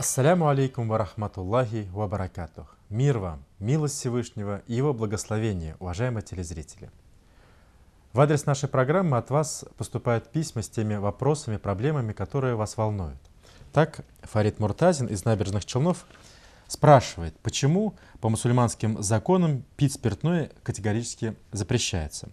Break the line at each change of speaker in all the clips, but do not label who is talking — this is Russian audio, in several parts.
Ассаляму алейкум ва рахматуллахи ва баракатух. Мир вам, милость Всевышнего и его благословение, уважаемые телезрители. В адрес нашей программы от вас поступают письма с теми вопросами, проблемами, которые вас волнуют. Так, Фарид Муртазин из Набережных Челнов спрашивает, почему по мусульманским законам пить спиртное категорически запрещается.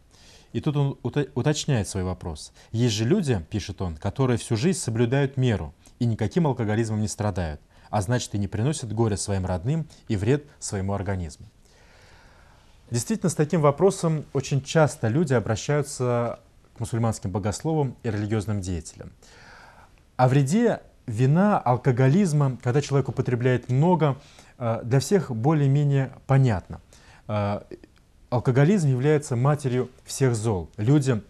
И тут он уточняет свой вопрос. Есть же люди, пишет он, которые всю жизнь соблюдают меру и никаким алкоголизмом не страдают, а значит и не приносят горя своим родным и вред своему организму. Действительно, с таким вопросом очень часто люди обращаются к мусульманским богословам и религиозным деятелям. О вреде вина, алкоголизма, когда человек употребляет много, для всех более-менее понятно. Алкоголизм является матерью всех зол. Люди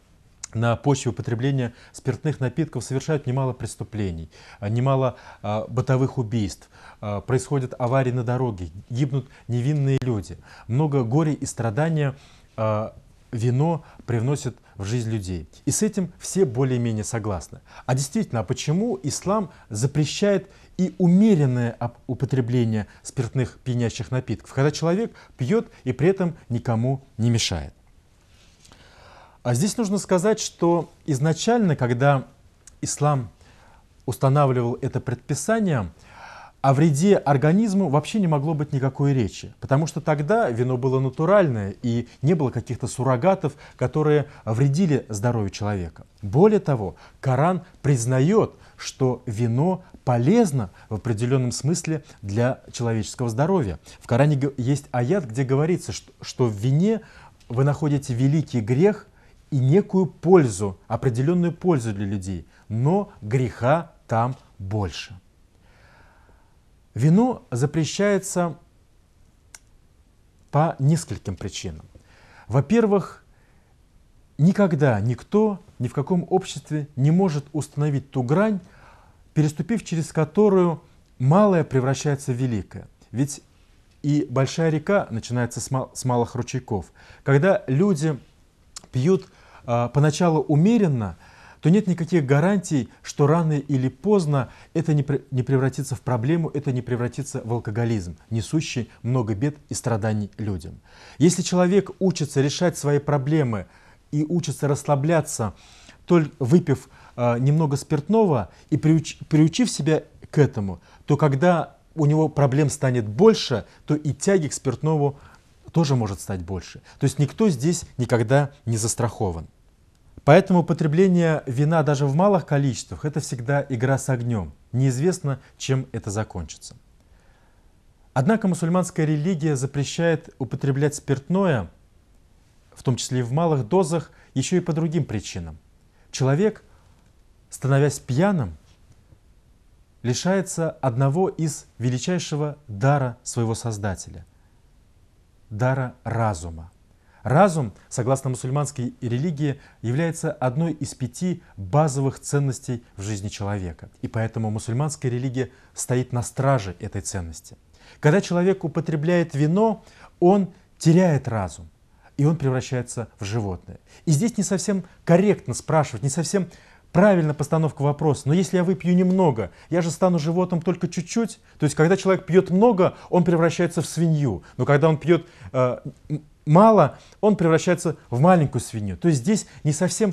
на почве употребления спиртных напитков совершают немало преступлений, немало бытовых убийств, происходят аварии на дороге, гибнут невинные люди. Много горя и страдания вино привносит в жизнь людей. И с этим все более-менее согласны. А действительно, почему ислам запрещает и умеренное употребление спиртных пьянящих напитков, когда человек пьет и при этом никому не мешает? А здесь нужно сказать, что изначально, когда ислам устанавливал это предписание, о вреде организму вообще не могло быть никакой речи, потому что тогда вино было натуральное и не было каких-то суррогатов, которые вредили здоровью человека. Более того, Коран признает, что вино полезно в определенном смысле для человеческого здоровья. В Коране есть аят, где говорится, что в вине вы находите великий грех и некую пользу, определенную пользу для людей, но греха там больше. Вино запрещается по нескольким причинам. Во-первых, никогда никто ни в каком обществе не может установить ту грань, переступив через которую малое превращается в великое. Ведь и большая река начинается с малых ручейков. Когда люди пьют поначалу умеренно, то нет никаких гарантий, что рано или поздно это не превратится в проблему, это не превратится в алкоголизм, несущий много бед и страданий людям. Если человек учится решать свои проблемы и учится расслабляться, только выпив немного спиртного и приучив себя к этому, то когда у него проблем станет больше, то и тяги к спиртному тоже может стать больше. То есть никто здесь никогда не застрахован. Поэтому употребление вина даже в малых количествах – это всегда игра с огнем. Неизвестно, чем это закончится. Однако мусульманская религия запрещает употреблять спиртное, в том числе и в малых дозах, еще и по другим причинам. Человек, становясь пьяным, лишается одного из величайшего дара своего Создателя – дара разума. Разум, согласно мусульманской религии, является одной из 5 базовых ценностей в жизни человека. И поэтому мусульманская религия стоит на страже этой ценности. Когда человек употребляет вино, он теряет разум, и он превращается в животное. И здесь не совсем корректно спрашивать, не совсем правильная постановка вопроса. Но если я выпью немного, я же стану животным только чуть-чуть. То есть, когда человек пьет много, он превращается в свинью. Но когда он пьет мало, он превращается в маленькую свинью. То есть здесь не совсем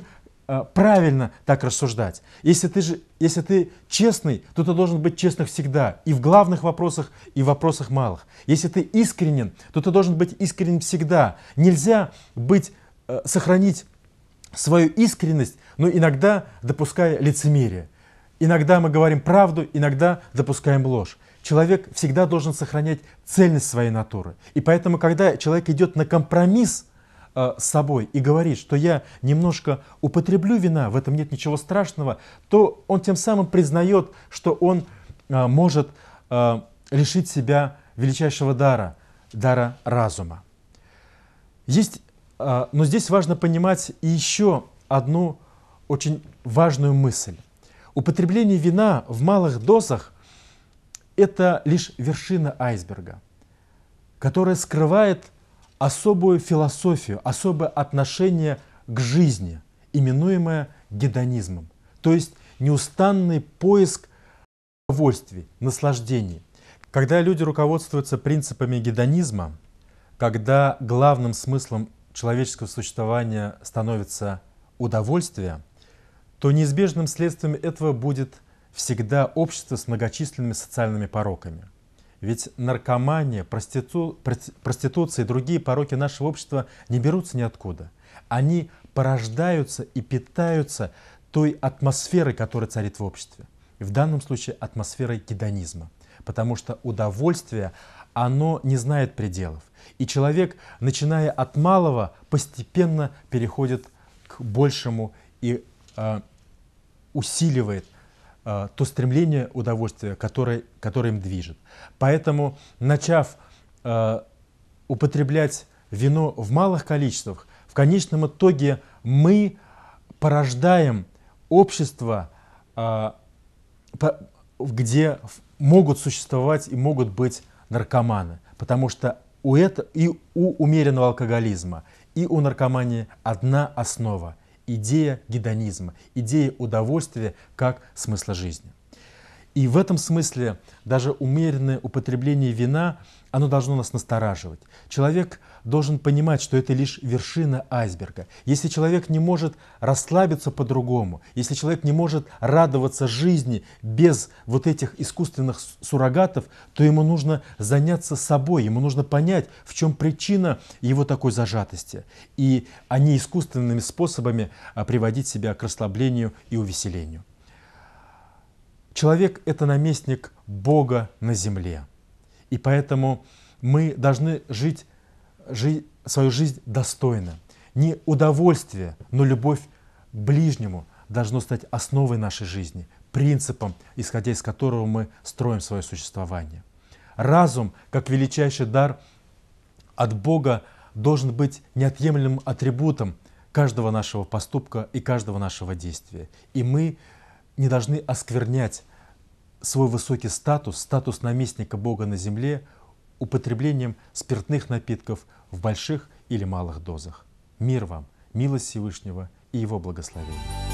правильно так рассуждать. Если ты честный, то ты должен быть честным всегда. И в главных вопросах, и в вопросах малых. Если ты искренен, то ты должен быть искренен всегда. Нельзя сохранить свою искренность, но иногда допуская лицемерие. Иногда мы говорим правду, иногда допускаем ложь. Человек всегда должен сохранять цельность своей натуры. И поэтому, когда человек идет на компромисс с собой и говорит, что я немножко употреблю вина, в этом нет ничего страшного, то он тем самым признает, что он может лишить себя величайшего дара разума. Но здесь важно понимать и еще одну очень важную мысль. Употребление вина в малых дозах – это лишь вершина айсберга, которая скрывает особую философию, особое отношение к жизни, именуемое гедонизмом, то есть неустанный поиск удовольствий, наслаждений. Когда люди руководствуются принципами гедонизма, когда главным смыслом человеческого существования становится удовольствие, то неизбежным следствием этого будет всегда общество с многочисленными социальными пороками. Ведь наркомания, проституция и другие пороки нашего общества не берутся ниоткуда. Они порождаются и питаются той атмосферой, которая царит в обществе. В данном случае атмосферой гедонизма. Потому что удовольствие, оно не знает пределов. И человек, начиная от малого, постепенно переходит к большему и усиливает то стремление удовольствия, которое им движет. Поэтому, начав употреблять вино в малых количествах, в конечном итоге мы порождаем общество, где могут существовать и могут быть наркоманы. Потому что и у умеренного алкоголизма, и у наркомании одна основа – идея гедонизма, идея удовольствия как смысла жизни. И в этом смысле даже умеренное употребление вина, оно должно нас настораживать. Человек должен понимать, что это лишь вершина айсберга. Если человек не может расслабиться по-другому, если человек не может радоваться жизни без вот этих искусственных суррогатов, то ему нужно заняться собой, ему нужно понять, в чем причина его такой зажатости, а не искусственными способами приводить себя к расслаблению и увеселению. Человек – это наместник Бога на земле. И поэтому мы должны жить свою жизнь достойно. Не удовольствие, но любовь к ближнему должно стать основой нашей жизни, принципом, исходя из которого мы строим свое существование. Разум, как величайший дар от Бога, должен быть неотъемлемым атрибутом каждого нашего поступка и каждого нашего действия. И мы не должны осквернять свой высокий статус наместника Бога на земле употреблением спиртных напитков в больших или малых дозах. Мир вам, милость Всевышнего и Его благословения.